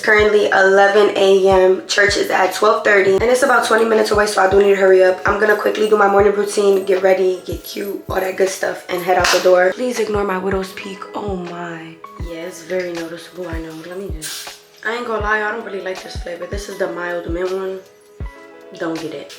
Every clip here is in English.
currently 11 a.m. Church is at 12:30 and it's about 20 minutes away, so I do need to hurry up. I'm gonna quickly do my morning routine, get ready, get cute, all that good stuff, and head out the door. Please ignore my widow's peak. Oh my. Yeah, it's very noticeable, I know. Let me just... I ain't gonna lie, I don't really like this flavor. This is the mild mint one. Don't get it.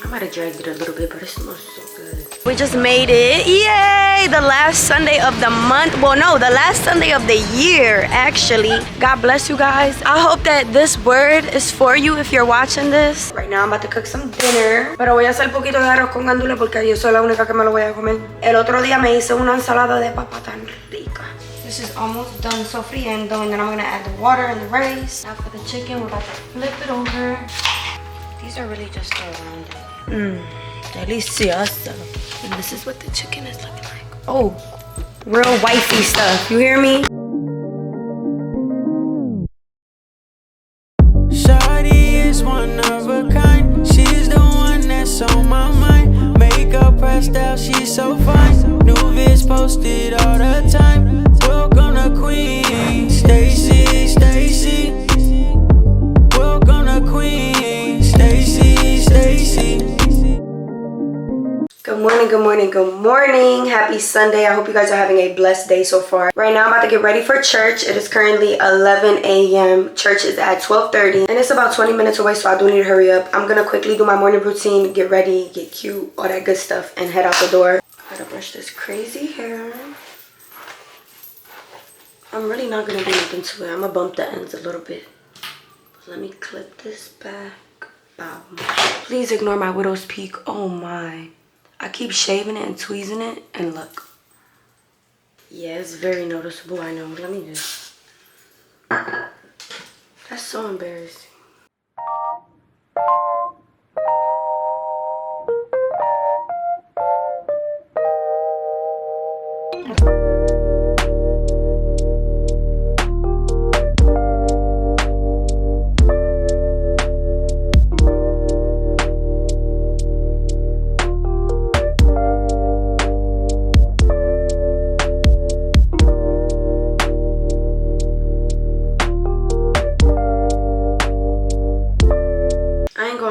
I might have dragged it a little bit, but it smells so good. We just made it. Yay! The last Sunday of the month. Well, no, the last Sunday of the year, actually. God bless you guys. I hope that this word is for you if you're watching this. Right now, I'm about to cook some dinner. Pero voy a hacer poquito de arroz con gandules porque yo soy la única que me lo voy a comer. El otro día me hice una ensalada de papa tan rica. This is almost done sofriendo, and then I'm gonna add the water and the rice. Now for the chicken, we're about to flip it over. These are really just around. Delicioso. And this is what the chicken is looking like. Oh, real wifey stuff. You hear me? Shawty is one of a kind. She's the one that's on my mind. Makeup pressed out, she's so fine. New vids posted all the time. Welcome to Queen Stacy, Stacy. Welcome to Queen Stacy, Stacy. Good morning, good morning, good morning. Happy Sunday. I hope you guys are having a blessed day so far. Right now, I'm about to get ready for church. It is currently 11 a.m. Church is at 12:30 and it's about 20 minutes away, so I do need to hurry up. I'm gonna quickly do my morning routine, get ready, get cute, all that good stuff, and head out the door. I gotta brush this crazy hair. I'm really not gonna do nothing to it. I'm gonna bump the ends a little bit. Let me clip this back. Bow. Please ignore my widow's peak. Oh my. I keep shaving it and tweezing it, and look. Yeah, it's very noticeable, I know. Let me just... That's so embarrassing.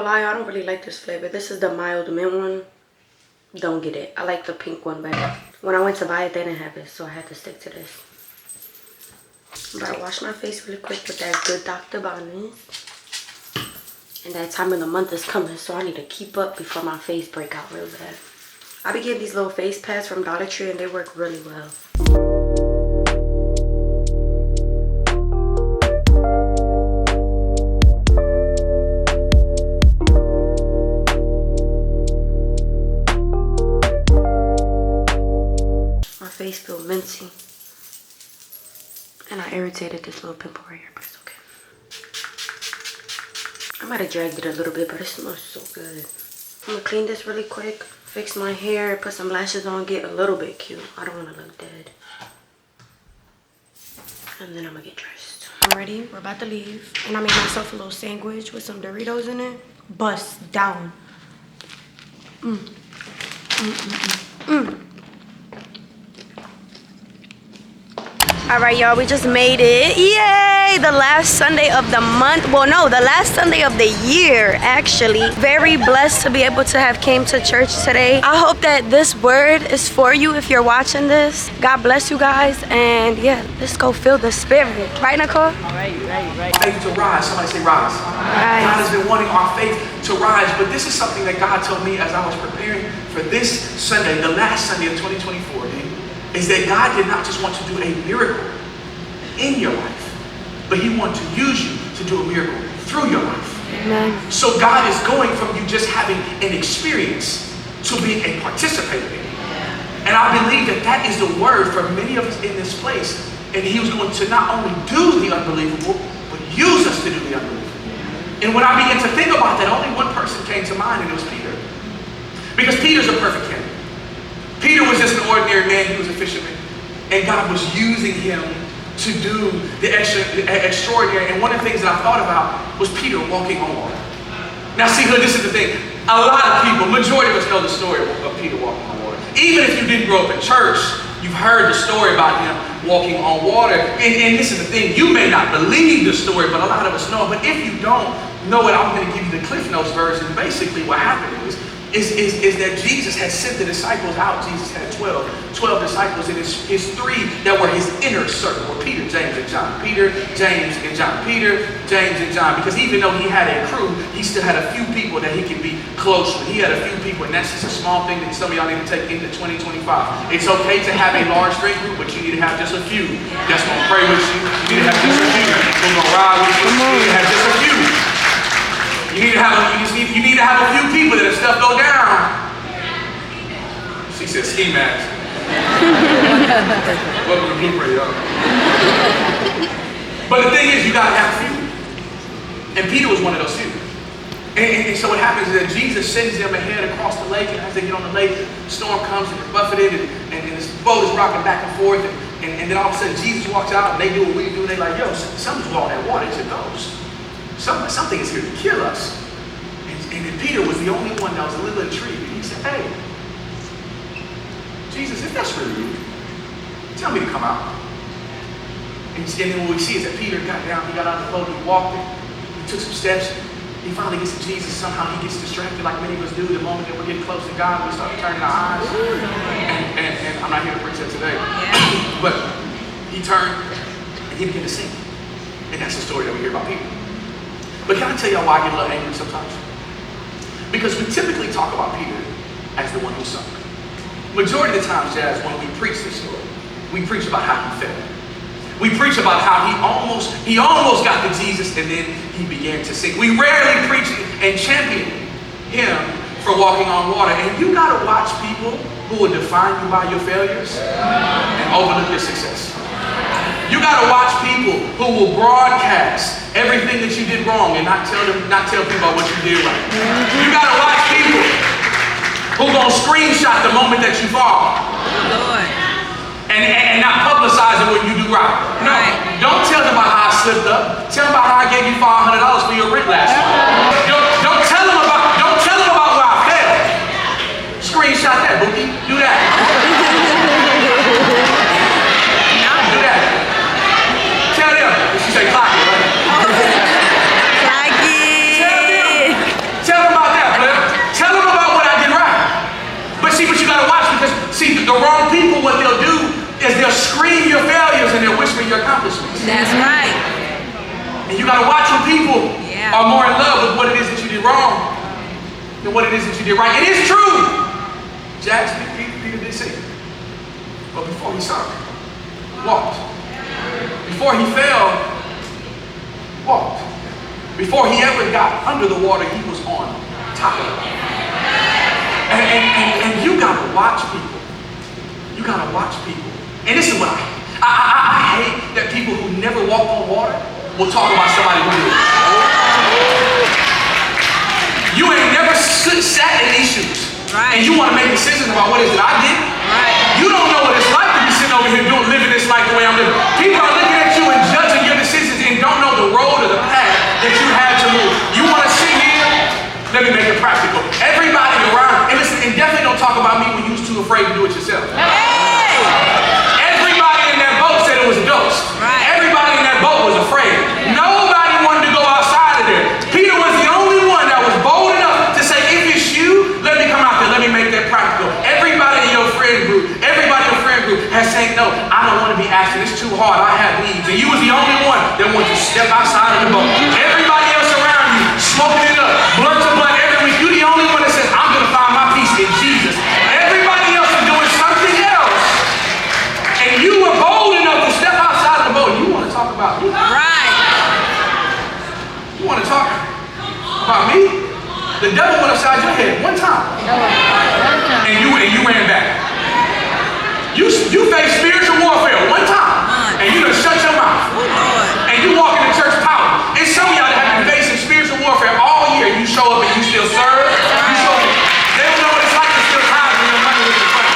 I don't really like this flavor. This is the mild mint one. Don't get it. I like the pink one better. When I went to buy it, they didn't have it, so I had to stick to this. I'm about to wash my face really quick with that good Dr. Bonnet. And that time of the month is coming, so I need to keep up before my face break out real bad. I be getting these little face pads from Dollar Tree, and they work really well. Face feel minty, and I irritated this little pimple right here, but it's okay. I might have dragged it a little bit, but it smells so good. I'm gonna clean this really quick, fix my hair, put some lashes on, get a little bit cute. I don't want to look dead. And then I'm gonna get dressed. I'm ready. We're about to leave, and I made myself a little sandwich with some Doritos in it. Bust down. All right, y'all, we just made it. Yay! The last Sunday of the month. Well, no, the last Sunday of the year, actually. Very blessed to be able to have came to church today. I hope that this word is for you if you're watching this. God bless you guys. And yeah, let's go feel the spirit. Right, Nicole? Right. Faith to rise. Somebody say rise. Rise. God has been wanting our faith to rise, but this is something that God told me as I was preparing for this Sunday, the last Sunday of 2024, is that God did not just want to do a miracle in your life, but He wanted to use you to do a miracle through your life. Amen. So God is going from you just having an experience to being a participator in it. And I believe that that is the word for many of us in this place. And He was going to not only do the unbelievable, but use us to do the unbelievable. And when I began to think about that, only one person came to mind, and it was Peter. Because Peter's a perfect candidate. Peter was just an ordinary man. He was a fisherman. And God was using him to do the extraordinary. And one of the things that I thought about was Peter walking on water. Now see, this is the thing. A lot of people, majority of us know the story of Peter walking on water. Even if you didn't grow up in church, you've heard the story about him. walking on water. And this is the thing, you may not believe the story, but a lot of us know. But if you don't know it, I'm going to give you the Cliff Notes version. Basically what happened is that Jesus had sent the disciples out. Jesus had 12 disciples, and his three that were his inner circle were Peter, James, and John. Peter, James, and John. Peter, James, and John. Because even though he had a crew, he still had a few people that he could be close with. He had a few people, and that's just a small thing that some of y'all need to take into 2025. It's okay to have a large strength group, but you need to have just a few that's going to pray with you. You need to have just a few who's going to ride with you. You need to have just a few. You need to have a few people that if stuff go down. She said ski mask. Welcome to Blueprint, y'all. But the thing is, you gotta have a few. And Peter was one of those few. And so what happens is that Jesus sends them ahead across the lake, and as they get on the lake, the storm comes and they're buffeted, and this boat is rocking back and forth, and then all of a sudden Jesus walks out and they do what we do, and they're like, yo, something's going on that water, it's a ghost. Something is here to kill us. And then Peter was the only one that was a little intrigued. And he said, hey, Jesus, if that's really you, tell me to come out. And then what we see is that Peter got down, he got out of the boat, he walked it, he took some steps, he finally gets to Jesus. Somehow he gets distracted like many of us do the moment that we're getting close to God, we start turning our eyes. And I'm not here to preach that today. But he turned and he began to sing. And that's the story that we hear about Peter. But can I tell y'all why I get a little angry sometimes? Because we typically talk about Peter as the one who sunk. Majority of the times, Jazz, when we preach this story, we preach about how he fell. We preach about how he almost got to Jesus and then he began to sink. We rarely preach and champion him for walking on water. And you gotta watch people who will define you by your failures and overlook your success. You gotta watch people who will broadcast everything that you did wrong and not tell people about what you did right. You gotta watch people who gonna screenshot the moment that you fall and not publicize it when you do right. No, don't tell them about how I slipped up. Tell them about how I gave you $500 for your rent last month. Don't tell them about where I failed. Screenshot that, Bookie. Do that. Do that. Tell them. She say clock it, right? Tell them about that, Flip. Tell them about what I did right. But you gotta watch, because the wrong people, what they'll do is they'll scream your failures and they'll whisper your accomplishments. That's right. And you gotta watch when people are more in love with what it is that you did wrong than what it is that you did right. It is true. Peter did sing. But before he sunk, walked. Before he fell, walked. Before he ever got under the water, he was on top of it. And you gotta watch people. You gotta watch people. And this is what I hate, that people who never walked on water will talk about somebody who did. You ain't never sat in these shoes. Right. And you want to make decisions about what it is that I did. Right. You don't know what it's like to be sitting over here living this life the way I'm living. People are looking at you and judging your decisions and don't know the road or the path that you had to move. You want to sit here? Let me make it practical. Everybody around, and listen, and definitely don't talk about me when you was too afraid to do it yourself. Hey! Everybody in that boat said it was a ghost. Right. Everybody in that boat was afraid. Nobody wanted to go outside of there. Peter was the only one that was bold enough to say, if it's you, let me come out there, let me make that practical. Everybody in your friend group has said, no, I don't want to be absent, it's too hard, I have needs. And you was the only one that wanted to step outside of the boat. Everybody else around you, smoking it up, blunt to blunt every week. You the only one that says, I'm going to find my peace in Jesus. Everybody else is doing something else. And you were bold enough to step outside of the boat. You want to talk about me? Right. You want to talk about me? The devil went upside your head one time. And you ran back. You faced spiritual warfare one time. And you done shut your mouth. And you walk into church power. It's some of y'all that have been facing spiritual warfare all year. You show up and you still serve. You show up. They don't know what it's like to still hide when your money was in front.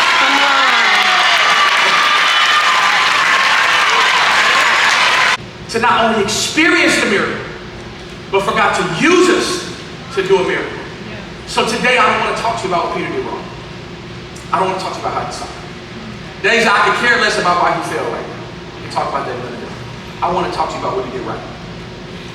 To not only experience the miracle, but for God to use us to do a miracle. So today I don't want to talk to you about what Peter did wrong. I don't want to talk to you about how he sunk. Days I could care less about why he fell right now. talk about that another day. I want to talk to you about what he did right.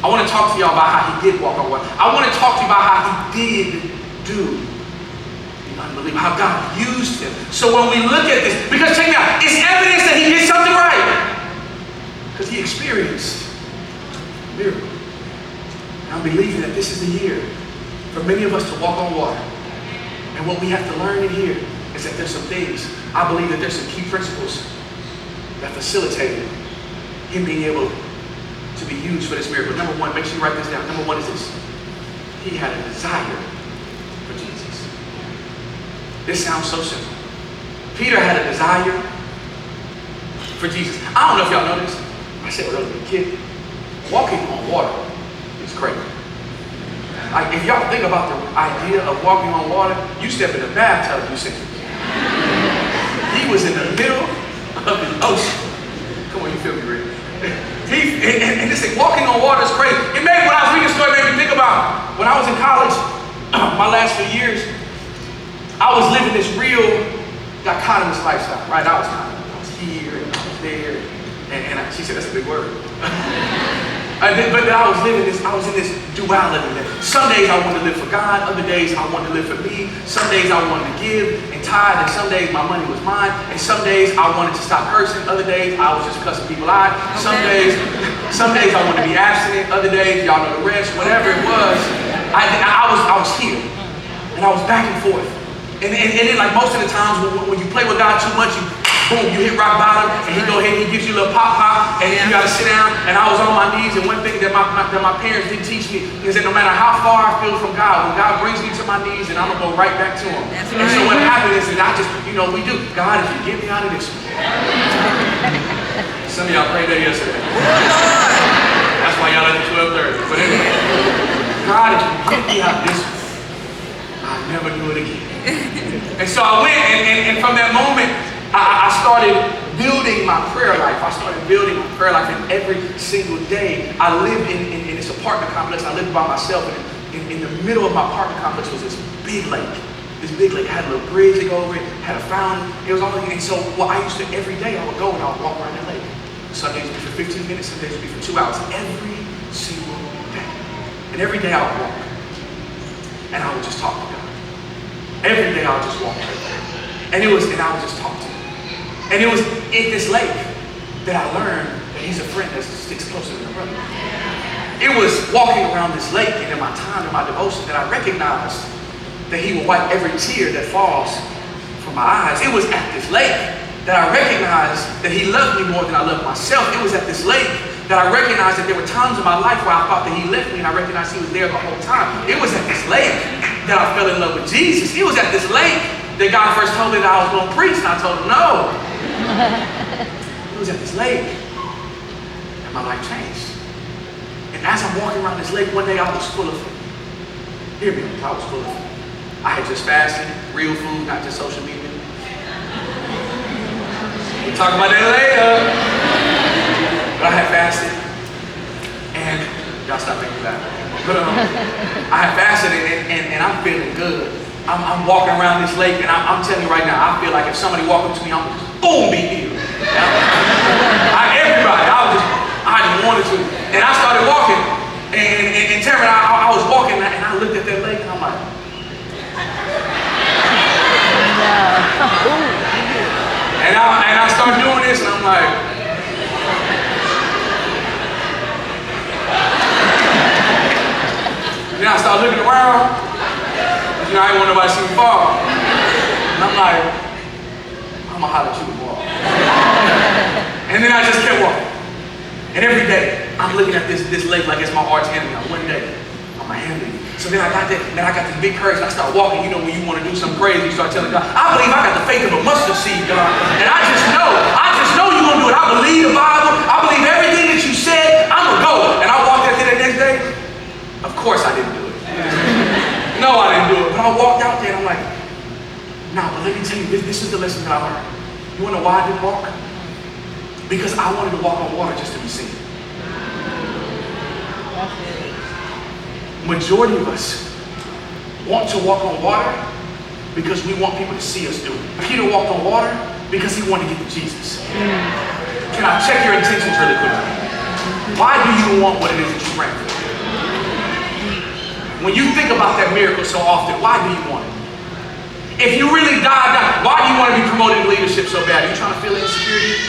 I want to talk to y'all about how he did walk on water. I want to talk to you about how he did do the unbelievable, how God used him. So when we look at this, because check me out, it's evidence that he did something right. Because he experienced a miracle. And I'm believing that this is the year for many of us to walk on water. And what we have to learn in here is that there's some things, I believe that there's some key principles that facilitated him being able to be used for this miracle. Number one, make sure you write this down. Number one is this. He had a desire for Jesus. This sounds so simple. Peter had a desire for Jesus. I don't know if y'all know this. I said when I was a kid, walking on water is crazy. Like if y'all think about the idea of walking on water, you step in the bathtub, you sink. He was in the middle of the ocean. Come on, you feel me, Rick? And this thing, walking on water is crazy. When I was reading the story, it made me think about when I was in college, my last few years, I was living this real dichotomous lifestyle, right? I was here and I was there, and she said, that's a big word. But I was living this, I was in this duality. Some days I wanted to live for God, other days I wanted to live for me. Some days I wanted to give and tithe, and some days my money was mine. And some days I wanted to stop cursing, other days I was just cussing people out. Some days I wanted to be abstinent, other days, y'all know the rest, whatever it was. I was here, and I was back and forth. And then like most of the times when you play with God too much, boom, you hit rock bottom, and he go ahead and he gives you a little pop, and then you gotta sit down. And I was on my knees, and one thing that my parents didn't teach me is that no matter how far I feel from God, when God brings me to my knees, and I'm gonna go right back to him. That's right. And so what happened is that I just, we do. God, if you get me out of this one. Some of y'all prayed that yesterday. That's why y'all at the 12:30. But anyway, God, if you get me out of this one, I'll never do it again. And so I went, and from that moment, I started building my prayer life. I started building my prayer life, and every single day I lived in this apartment complex. I lived by myself, and in the middle of my apartment complex was this big lake. This big lake had a little bridge to go over it, had a fountain. It was all, and so what I used to, every day I would go and I would walk around that lake. Some days would be for 15 minutes, some days would be for 2 hours, every single day. And every day I would walk, and I would just talk to God. Every day I would just walk right there. And I would just talk to him. And it was in this lake that I learned that he's a friend that sticks closer than a brother. It was walking around this lake and in my time, in my devotion, that I recognized that he will wipe every tear that falls from my eyes. It was at this lake that I recognized that he loved me more than I loved myself. It was at this lake that I recognized that there were times in my life where I thought that he left me, and I recognized he was there the whole time. It was at this lake that I fell in love with Jesus. It was at this lake that God first told me that I was going to preach, and I told him no. It was at this lake that my life changed. And as I'm walking around this lake, one day I was full of food. Hear me, I was full of food. I had just fasted, real food, not just social media. We'll talk about that later. But I had fasted, and y'all stop making me laugh. But I had fasted, and I'm feeling good. I'm walking around this lake, and I'm telling you right now, I feel like if somebody walked up to me, I'm just boom, be healed. Everybody, I just wanted to. And I started walking, and Tamara, I was walking, and I looked at that lake, and I'm like, and I started doing this, and I'm like, and then I started looking around. I didn't want nobody to see me fall. And I'm like, I'm gonna holler at you tomorrow. And then I just kept walking. And every day, I'm looking at this lake like it's my arch enemy. One day, I'm gonna handle it. So then I got this big courage, and I start walking. You know, when you want to do something crazy, you start telling God, I believe I got the faith of a mustard seed, God. And I just know you're gonna do it. I believe the Bible. I believe everything that you said. I'm gonna go. And I walked out there the next day. Of course I didn't do it. No, I didn't do it. But I walked out there and I'm like, nah, but let me tell you, this is the lesson that I learned. You wanna know why I didn't walk? Because I wanted to walk on water just to be seen. Majority of us want to walk on water because we want people to see us do it. Peter walked on water because he wanted to get to Jesus. Can I check your intentions really quickly? Why do you want what it is that you pray for? When you think about that miracle so often, why do you want it? If you really dive down, why do you want to be promoted in leadership so bad? Are you trying to feel insecurity?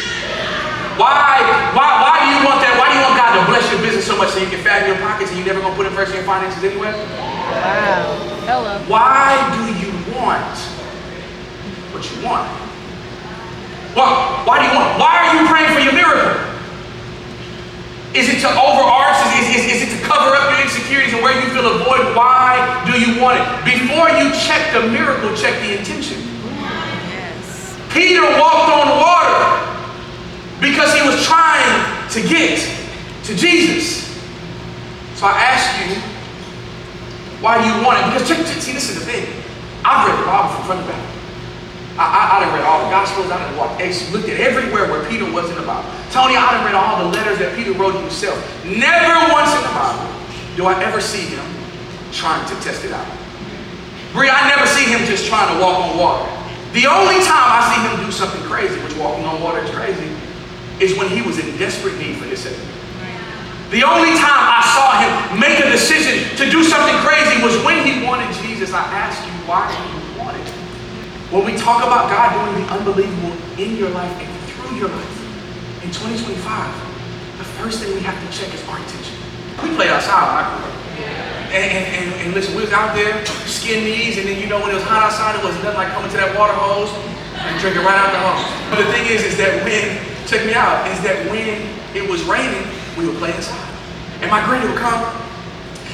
Why do you want that? Why do you want God to bless your business so much so you can fatten your pockets and you're never going to put him first in your finances anyway? Wow. Hello. Why do you want what you want? Why do you want? Why are you praying for your miracle? Is it to overarch? Is it to cover up your insecurities and where you feel a void? Why do you want it? Before you check the miracle, check the intention. Yes. Peter walked on water because he was trying to get to Jesus. So I ask you, why do you want it? Because see, this is the thing. I've read the Bible from front to back. I done read all the Gospels. I done looked at everywhere where Peter was in the Bible. Tony, I done read all the letters that Peter wrote himself. Never once in the Bible do I ever see him trying to test it out. Bree, I never see him just trying to walk on water. The only time I see him do something crazy, which walking on water is crazy, is when he was in desperate need for his safety. The only time I saw him make a decision to do something crazy was when he wanted Jesus. I ask you, why do you want it? When we talk about God doing the unbelievable in your life and through your life, in 2025, the first thing we have to check is our intention. We played outside when I grew up. And listen, we was out there, skin knees, and then when it was hot outside, it wasn't nothing like coming to that water hose and drinking right out the hose. But the thing is that when it was raining, we would play inside. And my granny would come,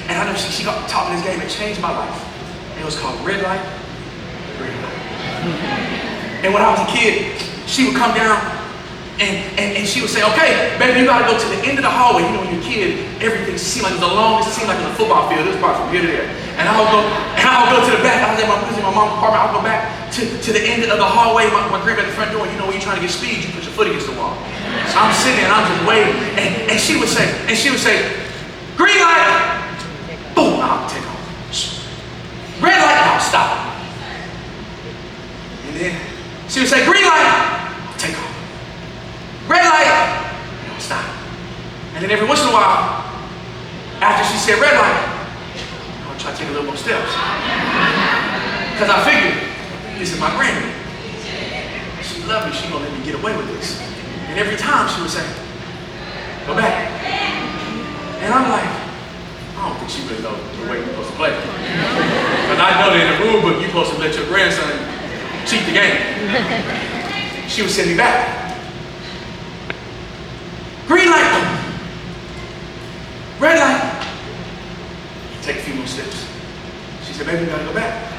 and I know she got taught me this game. It changed my life. It was called red light, green light. And when I was a kid, she would come down and she would say, okay, baby, you gotta go to the end of the hallway. When you're a kid, everything seemed like it was the longest, it seemed like it was a football field. It was probably from here to there. And I would go to the back. I was in my mom's apartment. I would go back to the end of the hallway. My grandma at the front door. When you're trying to get speed, you put your foot against the wall. So I'm sitting there and I'm just waiting. And she would say, green light. Boom, I'll take off. Red light, I'll stop. And then she would say, green light, I'll take off. Red light, I'll stop. And then every once in a while, after she said red light, I'll try to take a little more steps. Because I figured, this is my granny. She loved me, she gonna let me get away with this. And every time she would say, go back. And I'm like, I don't think she really knows the way we're supposed to play. Because I know that in the rule book, you're supposed to let your grandson cheat the game. She would send me back. Green light. Red light. Take a few more steps. She said, baby, we gotta go back.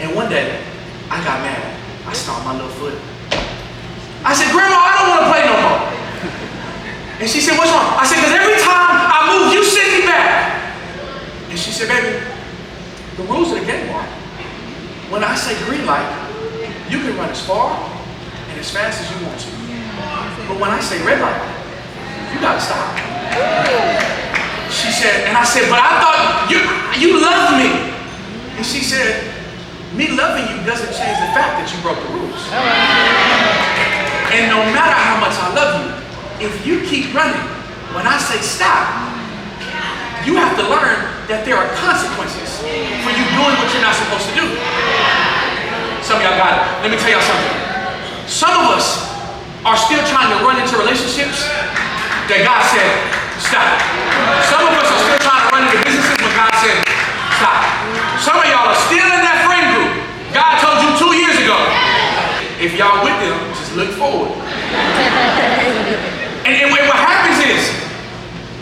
And one day, I got mad. I stomped my little foot. I said, Grandma, I don't want to play no more. And she said, what's wrong? I said, because every time I move, you send me back. And she said, baby, the rules of the game are, when I say green light, you can run as far and as fast as you want to. But when I say red light, you gotta stop. She said, and I said, but I thought you loved me. And she said, me loving you doesn't change the fact that you broke the rules. And no matter how much I love you, if you keep running, when I say stop, you have to learn that there are consequences for you doing what you're not supposed to do. Some of y'all got it. Let me tell y'all something. Some of us are still trying to run into relationships that God said, stop. Some of us are still trying to run into businesses when God said, stop. Some of y'all are still in that friend group God told you 2 years ago. If y'all with them, just look forward. And what happens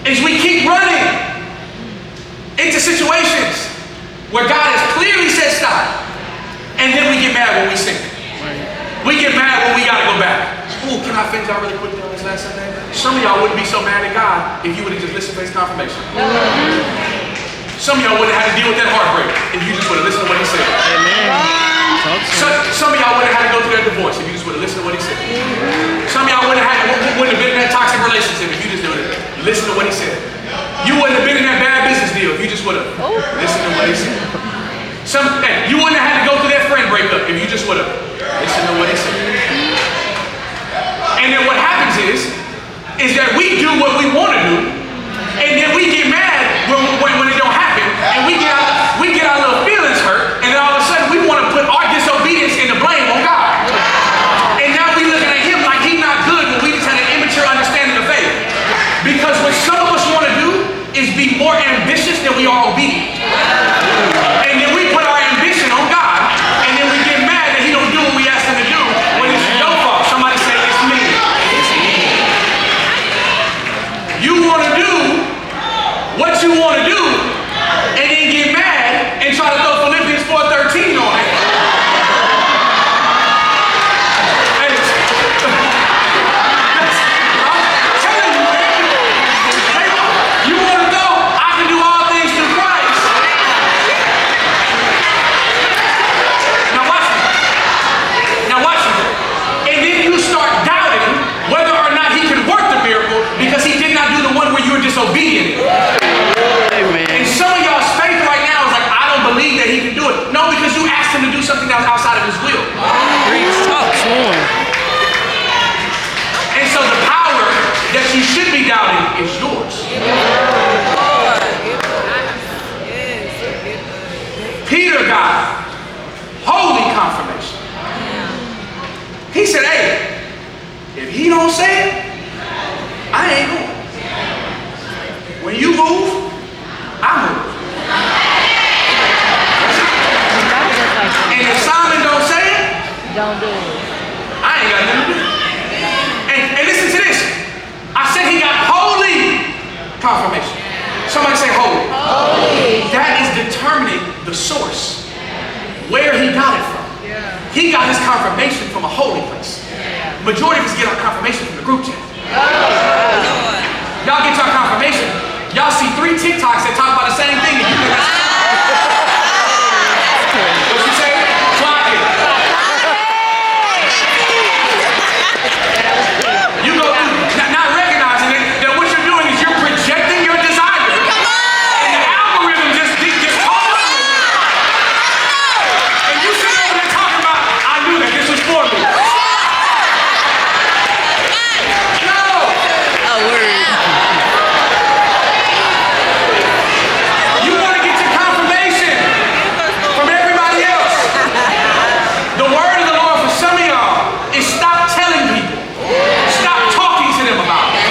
is we keep running into situations where God has clearly said stop. And then we get mad when we sin. We get mad when we gotta go back. Ooh, can I finish y'all really quickly on this last Sunday? Some of y'all wouldn't be so mad at God if you would have just listened to his confirmation. Some of y'all wouldn't have had to deal with that heartbreak if you just would have listened to what he said. Some of y'all wouldn't have had to go through that divorce if you just would have listened to what he said. Some of y'all wouldn't have been in that toxic relationship if you just would have listened to what he said. You wouldn't have been in that bad business deal if you just would have listened to what he said. You wouldn't have had to go through that friend breakup if you just would have listened to what he said. And then what happens is that we do what we want to do, and then we get mad when it don't happen, and we get our little feelings hurt, and then all of a sudden we want to put our disobedience and the blame on God. And now we looking at him like he's not good when we just had an immature understanding of faith. Because what some of us want to do is be more ambitious than we are obedient. And then we put our ambition on God, and then we get mad that he don't do what we asked him to do when it's your fault. Somebody say, it's me. You want to do what you want to do, and then get mad and try to throw Philippians 4:13 on it. I'm telling you, man. You want to know I can do all things through Christ. Now watch me. And then you start doubting whether or not he can work the miracle because he did not do the one where you were disobedient. And some of y'all's faith right now is like, I don't believe that he can do it. No, because you asked him to do something that was outside of his will. And so the power that you should be doubting is yours. Peter got holy confirmation. He said, hey, if he don't say it, I ain't going. When you move, I move. And if Simon don't say it, Don't do it. I ain't got nothing to do. And listen to this. I said he got holy confirmation. Somebody say holy. Holy. That is determining the source, where he got it from. Yeah. He got his confirmation from a holy place. Majority of us get our confirmation from the group chat. Y'all get your confirmation. Y'all see 3 TikToks that talk about the same thing and you think that's what you say? Clock it. You go through not recognizing it, that what you're doing is you're projecting your desire. And the algorithm just caught up with it. And you sit over there talking about, I knew that this was for me. No! A word. You want to get your confirmation from everybody else. The word of the Lord for some of y'all is stop telling people. Stop talking to them about it.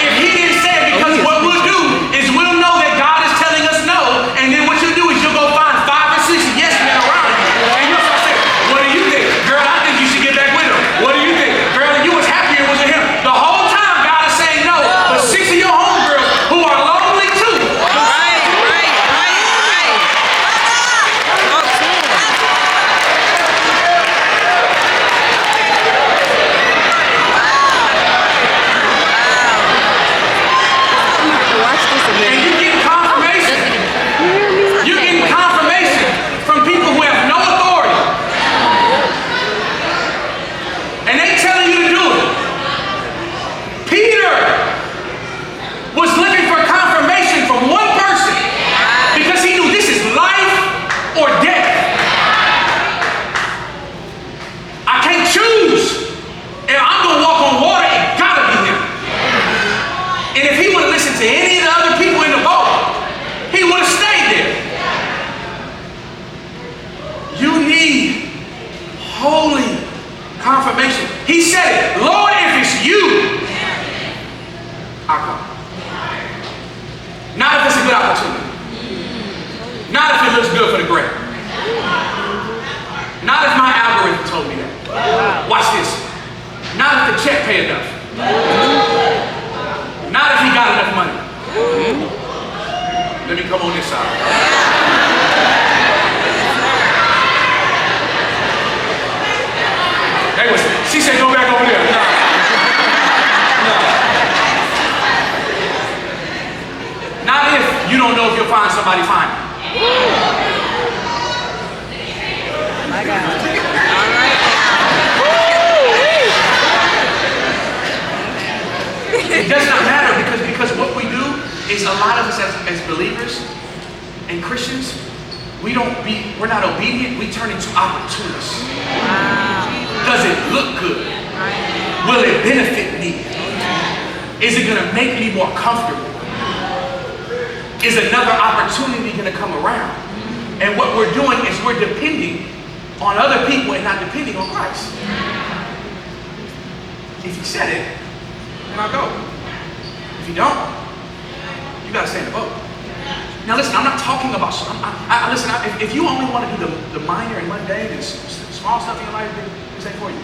If he didn't say it, because what we'll do is we'll know that God is telling us no, and then what you'll do is you'll go find 5 or 6 yes men around you. And you'll start saying, what do you think? Girl, I think you should get back with him. What do you think? Girl, you was happier was it him. The whole time God is saying no, but 6 of your homegirls who are lonely too. Watch this And again. you get confirmation. You get confirmation from people who have no authority. And they telling you to do it. Peter was looking for confirmation from one person because he knew this is life or death. I can't choose. And I'm going to walk on water, it gotta be him. And if he would have listened to any of the other people in the boat, he would have stayed there. You need holy confirmation. He said it, Lord, if it's you, I'll come. Not if it's a good opportunity. Not if it looks good for the gram. Not if my algorithm told me that. Watch this. Not if the check pay enough. Not if he got enough money. Let me come on this side. Hey, she said go back over there. No. Not if you don't know if you'll find somebody fine. My God. It does not matter because what we do is a lot of us as believers and Christians, we're not obedient, we turn into opportunists. Does it look good? Will it benefit me? Is it going to make me more comfortable? Is another opportunity going to come around? And what we're doing is we're depending on other people and not depending on Christ. If he said it, then I'll go. If you don't, you got to stay in the boat. Now listen, I'm not talking about, if you only want to do the minor and mundane and small stuff in your life, then this ain't for you.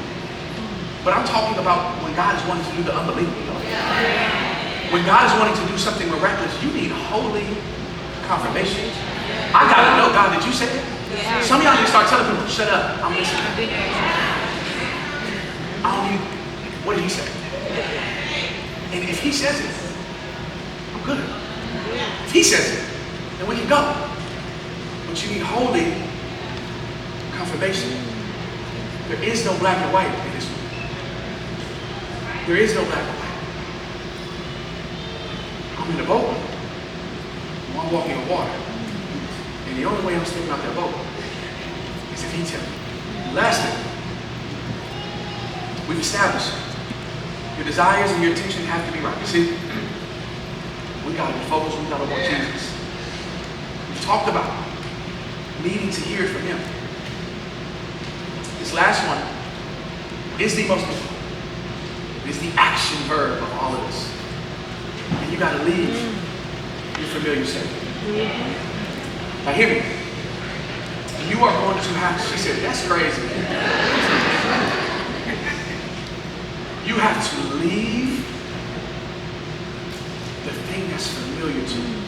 But I'm talking about when God is wanting to do the unbelievable. When God is wanting to do something miraculous, you need holy confirmation. I got to know, God, did you say it? Some of y'all need to start telling people, shut up, I'm listening. I don't need, what did he say? And if he says it, I'm good. If he says it, then we can go. But you need holy confirmation. There is no black and white in this one. There is no black and white. I'm in a boat. I'm walking on water. And the only way I'm stepping out that boat is if he tells me. Last thing, we've established your desires and your attention have to be right. You see, we got to be focused, we got to want Jesus. We've talked about needing to hear from him. This last one is the most important. It is the action verb of all of this. And you got to leave your familiar setting. Now hear me. You are going to have, she said, that's crazy. You have to leave the thing that's familiar to you.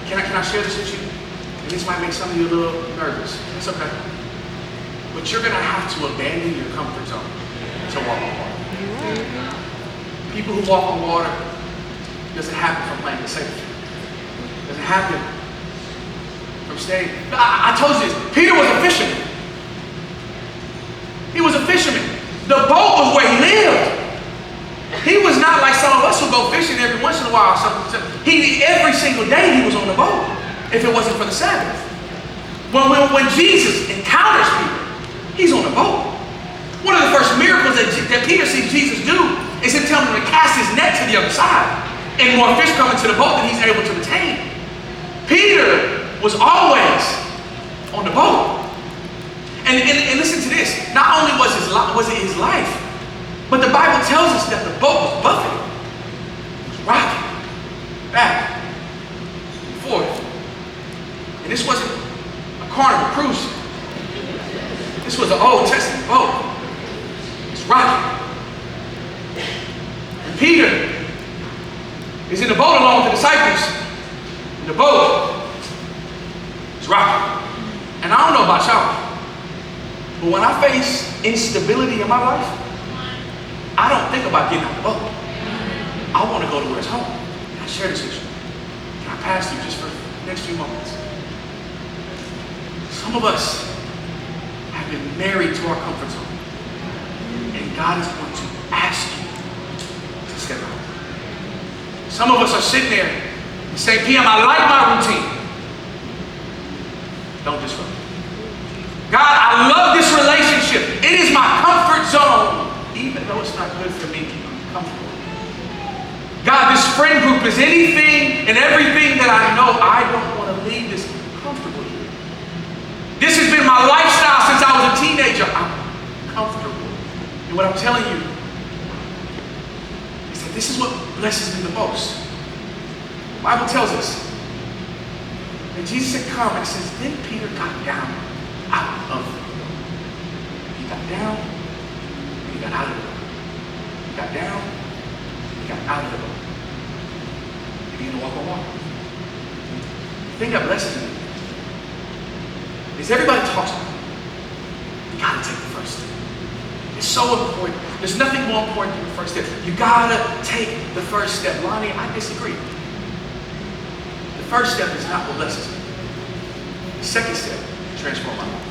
Can I share this with you? And this might make some of you a little nervous. It's okay. But you're going to have to abandon your comfort zone to walk on water. People who walk on water, doesn't happen from playing it safe. Doesn't happen from staying. I told you this. Peter was a fisherman. He was a fisherman. The boat was where he lived. He was not like some of us who go fishing every once in a while or something. Every single day he was on the boat, if it wasn't for the Sabbath. When Jesus encounters Peter, he's on the boat. One of the first miracles that Peter sees Jesus do is him telling him to cast his net to the other side. And more fish come into the boat than he's able to retain. Peter was always on the boat. And listen to this. Not only was it his life, but the Bible tells us that the boat was buffeting. It was rocking back and forth. And this wasn't a Carnival cruise ship. This was an Old Testament boat. It's rocking. And Peter is in the boat along with the disciples. And the boat is rocking. And I don't know about y'all, but when I face instability in my life, I don't think about getting out the boat. I want to go to where it's home. Can I share this with you? Can I pass you just for the next few moments? Some of us have been married to our comfort zone. And God is going to ask you to step out. Some of us are sitting there and saying, PM, I like my routine. Don't disrupt it. God, I love this relationship. It is my comfort zone. Even though it's not good for me to be comfortable. God, this friend group is anything and everything that I know. I don't want to leave this comfortable here. This has been my lifestyle since I was a teenager. I'm comfortable. And what I'm telling you is that this is what blesses me the most. The Bible tells us that Jesus had come and it says, then Peter got down out of the boat. He got down. He got out of the boat. He got down. He got out of the boat. He began to walk on water. The thing that blesses me is everybody talks about it. You gotta take the first step. It's so important. There's nothing more important than the first step. You gotta take the first step. Lonnie, I disagree. The first step is not what blesses me. The second step, transform my life.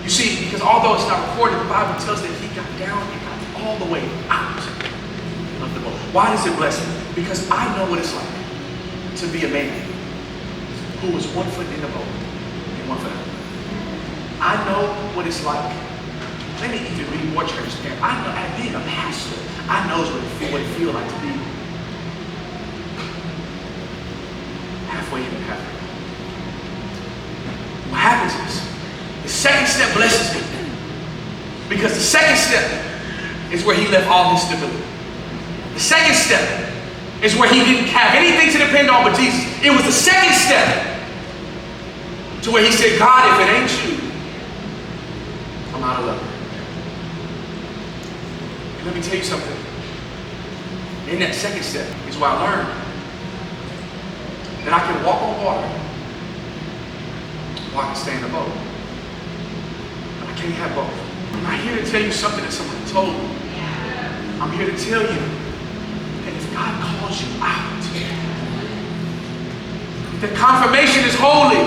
You see, because although it's not recorded, the Bible tells that he got down and got all the way out of the boat. Why does it bless him? Because I know what it's like to be a man who was 1 foot in the boat and 1 foot out. I know what it's like let me even be more transparent. I know, as being a pastor, I know what it feels like to be halfway in and halfway. What happens is, the second step blesses me. Because the second step is where he left all his stability. The second step is where he didn't have anything to depend on but Jesus. It was the second step to where he said, God, if it ain't you, I'm out of luck. And let me tell you something. In that second step is where I learned that I can walk on water or I can stay in the boat. But I can't have both. I'm not here to tell you something that someone told me. I'm here to tell you that if God calls you out, the confirmation is holy.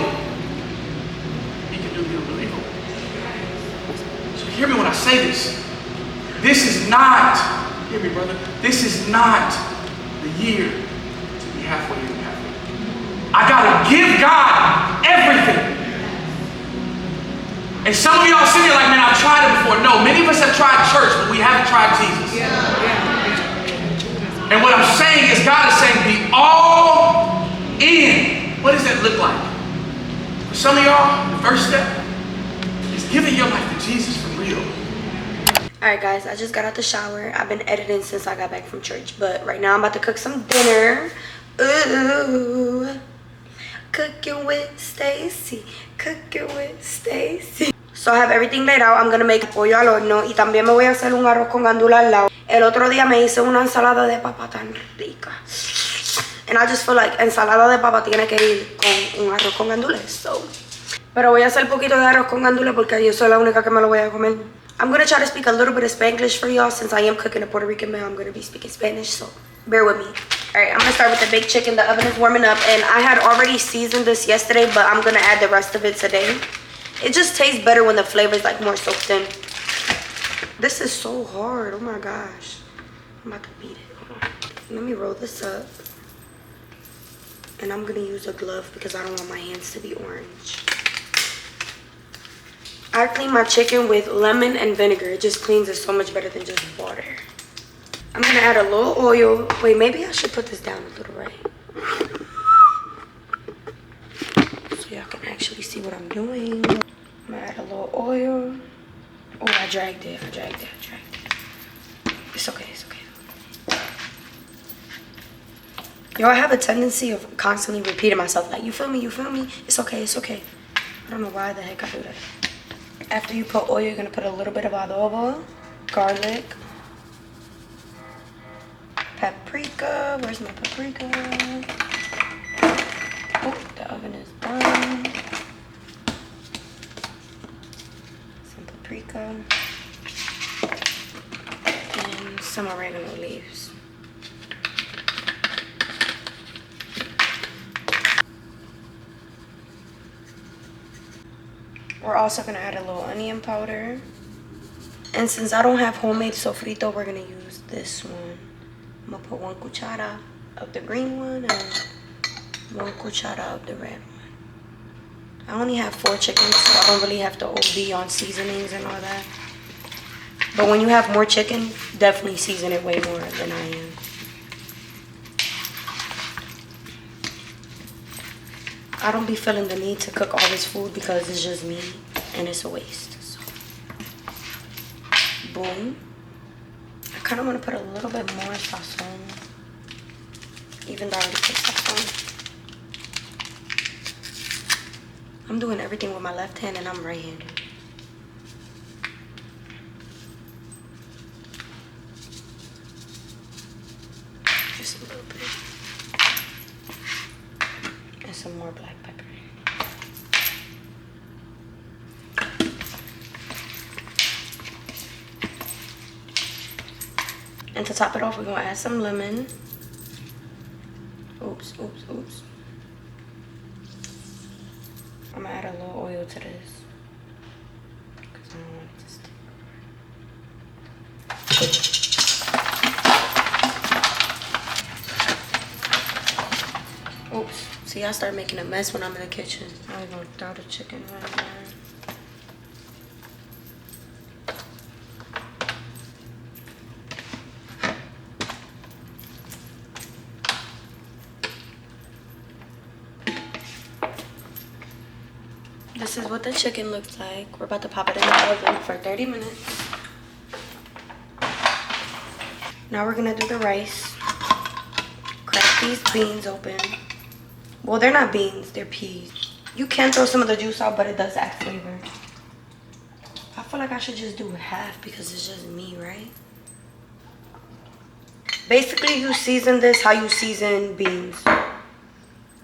He can do the unbelievable. So hear me when I say this. This is not, hear me brother, this is not the year to be halfway in and halfway. I gotta give God everything. And some of y'all sitting there like, man, I've tried it before. No, many of us have tried church, but we haven't tried Jesus. And what I'm saying is God is saying be all in. What does that look like? For some of y'all, the first step is giving your life to Jesus for real. Alright guys, I just got out the shower. I've been editing since I got back from church. But right now I'm about to cook some dinner. Ooh. Cooking with Stacy. Cooking with Stacy. So I have everything laid out. I'm gonna make pollo al horno. Y también me voy a hacer un arroz con gandula al lado. El otro día me hice una ensalada de papa tan rica. And I just feel like ensalada de papa tiene que ir con un arroz con gandules. So. Pero voy a hacer poquito de arroz con gandules porque yo soy la única que me lo voy a comer. I'm gonna try to speak a little bit of Spanglish for y'all since I am cooking a Puerto Rican meal. I'm gonna be speaking Spanish, so bear with me. Alright, I'm gonna start with the baked chicken. The oven is warming up and I had already seasoned this yesterday, but I'm gonna add the rest of it today. It just tastes better when the flavor is like more soaked in. This is so hard, oh my gosh. I'm about to beat it, hold on. Let me roll this up. And I'm gonna use a glove because I don't want my hands to be orange. I clean my chicken with lemon and vinegar. It just cleans it so much better than just water. I'm gonna add a little oil. Wait, maybe I should put this down a little, right? So y'all can actually see what I'm doing. I'm gonna add a little oil. Oh, I dragged it. It's okay, it's okay. Yo, I have a tendency of constantly repeating myself. Like, you feel me? It's okay, it's okay. I don't know why the heck I do that. After you put oil, you're gonna put a little bit of adobo, garlic, paprika. Where's my paprika? Oh, the oven is done. Some paprika and some oregano leaves. We're also gonna add a little onion powder. And since I don't have homemade sofrito, we're gonna use this one. I'm gonna put 1 cuchara of the green one and 1 cuchara of the red one. I only have 4 chickens, so I don't really have to OD on seasonings and all that. But when you have more chicken, definitely season it way more than I am. I don't be feeling the need to cook all this food because it's just me and it's a waste. So, boom. I kind of want to put a little bit more sazon, even though I already put sazon. I'm doing everything with my left hand and I'm right-handed. Just a little bit. And some more black pepper. And to top it off, we're gonna add some lemon. Oops. I'm gonna add a little oil to this because I don't want it to stick. Oops. See, I start making a mess when I'm in the kitchen. I'm gonna throw the chicken right there. This is what the chicken looks like. We're about to pop it in the oven for 30 minutes. Now we're gonna do the rice. Crack these beans open. Well, they're not beans, they're peas. You can throw some of the juice out, but it does add flavor. I feel like I should just do half because it's just me, right? Basically, you season this how you season beans.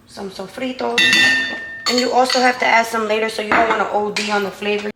Some sofritos. And you also have to add some later so you don't want to OD on the flavor.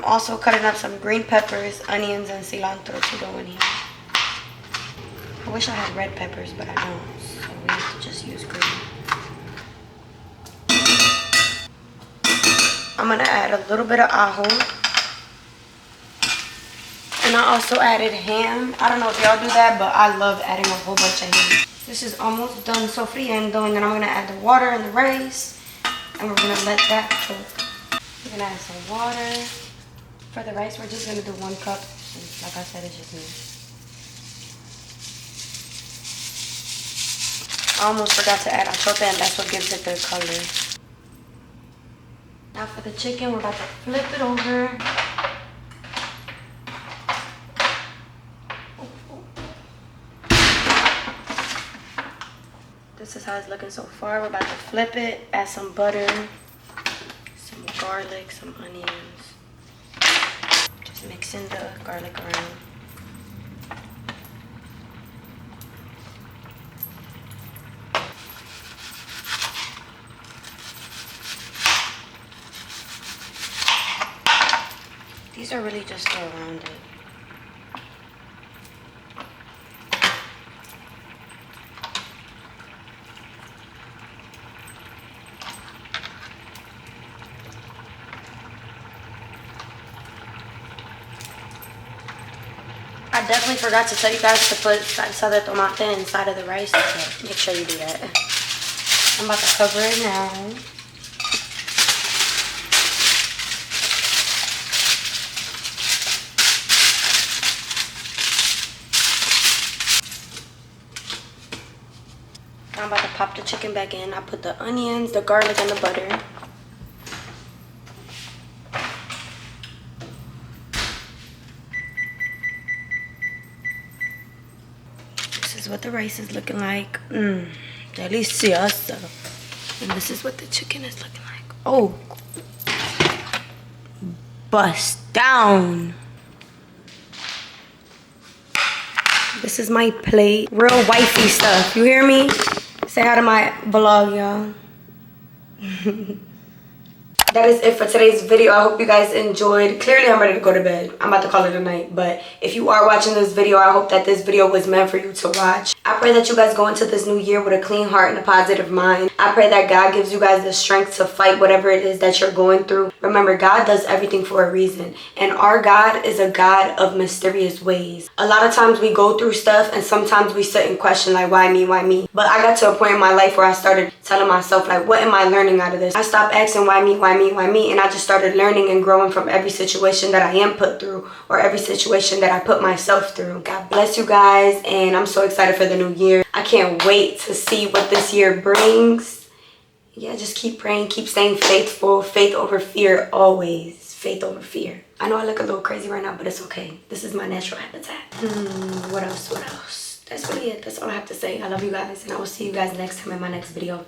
Also cutting up some green peppers, onions, and cilantro to go in here. I wish I had red peppers, but I don't, so we have to just use green. I'm gonna add a little bit of ajo. And I also added ham. I don't know if y'all do that, but I love adding a whole bunch of ham. This is almost done sofriendo, and then I'm gonna add the water and the rice, and we're gonna let that cook. We're gonna add some water. For the rice, we're just gonna do 1 cup. Since, like I said, it's just me. I almost forgot to add achote, and that's what gives it the color. Now for the chicken, we're about to flip it over. This is how it's looking so far. We're about to flip it, add some butter, some garlic, some onions. Mixing the garlic around. These are really just around it. I definitely forgot to tell you guys to put salsa de tomate inside of the rice, so make sure you do that. I'm about to cover it now. I'm about to pop the chicken back in. I put the onions, the garlic, and the butter. This is what the rice is looking like. Delicioso. And this is what the chicken is looking like. Oh. Bust down. This is my plate. Real wifey stuff. You hear me? Say hi to my vlog, y'all. That is it for today's video. I hope you guys enjoyed. Clearly, I'm ready to go to bed. I'm about to call it a night. But if you are watching this video, I hope that this video was meant for you to watch. I pray that you guys go into this new year with a clean heart and a positive mind. I pray that God gives you guys the strength to fight whatever it is that you're going through. Remember, God does everything for a reason. And our God is a God of mysterious ways. A lot of times we go through stuff and sometimes we sit and question like, why me, why me? But I got to a point in my life where I started telling myself like, what am I learning out of this? I stopped asking why me, why me? Why me? And I just started learning and growing from every situation that I am put through or every situation that I put myself through. God bless you guys, and I'm so excited for the new year. I can't wait to see what this year brings. Yeah, just keep praying, keep staying faithful. Faith over fear always. Faith over fear. I know I look a little crazy right now, but it's okay. This is my natural habitat. What else? That's really it. That's all I have to say. I love you guys, and I will see you guys next time in my next video.